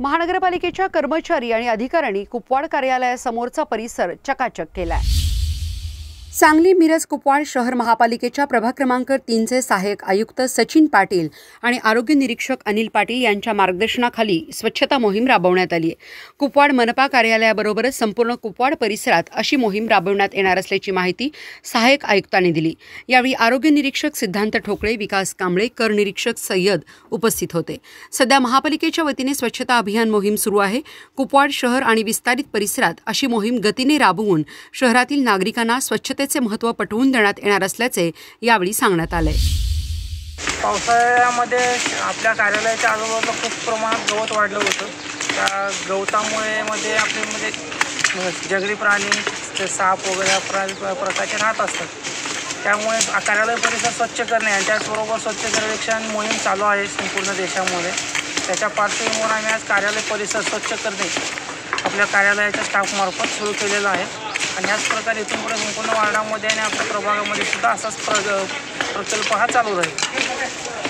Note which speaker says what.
Speaker 1: महानगरपालिकेच्या कर्मचारी आणि अधिकाऱ्यांनी कुपवाड कार्यालयासमोरचा परिसर चकाचक केलाय। सांगली मिरज कुपवाड शहर महापालिकेच्या प्रभाग क्रमांक 3चे सहाय्यक आयुक्त सचिन पाटील आणि आरोग्य निरीक्षक अनिल पाटील यांच्या मार्गदर्शनाखाली स्वच्छता मोहीम राबवण्यात आली आहे। कुपवाड मनपा कार्यालयाबरोबरच संपूर्ण कुपवाड परिसरात अशी मोहीम राबवण्यात येणार असल्याची माहिती सहाय्यक आयुक्तांनी दिली। यावेळी आरोग्य निरीक्षक सिद्धांत ठोकळे, विकास कांबळे, कर निरीक्षक सय्यद उपस्थित होते। सध्या महापालिकेच्या वतीने स्वच्छता अभियान मोहीम सुरू आहे। कुपवाड शहर आणि विस्तारित परिसरात अशी मोहीम गतीने राबवून शहरातील नागरिकांना स्वच्छतेचे महत्त्व पटवून देण्यात येणार असल्याचे यावेळी सांगण्यात आले।
Speaker 2: पावसाळ्यामध्ये आपल्या कार्यालयाच्या आजूबाजूला खूप प्रमाणात गवत वाढलं होतं। त्या गवतामुळे आपले जंगली प्राणी, साप वगैरे प्रकारचे राहत असतात। त्यामुळे कार्यालय परिसर स्वच्छ करणे आणि त्याचबरोबर स्वच्छ सर्वेक्षण मोहीम चालू आहे संपूर्ण देशामध्ये। त्याच्या पार्श्वभूमीवर आम्ही आज कार्यालय परिसर स्वच्छ करणे आपल्या कार्यालयाच्या स्टाफमार्फत सुरू केलेलं आहे आणि ह्याच प्रकारे इथून पुढे संपूर्ण वार्डामध्ये आणि आपल्या प्रभागामध्ये सुद्धा असाच प्रकल्प हा चालू राहील।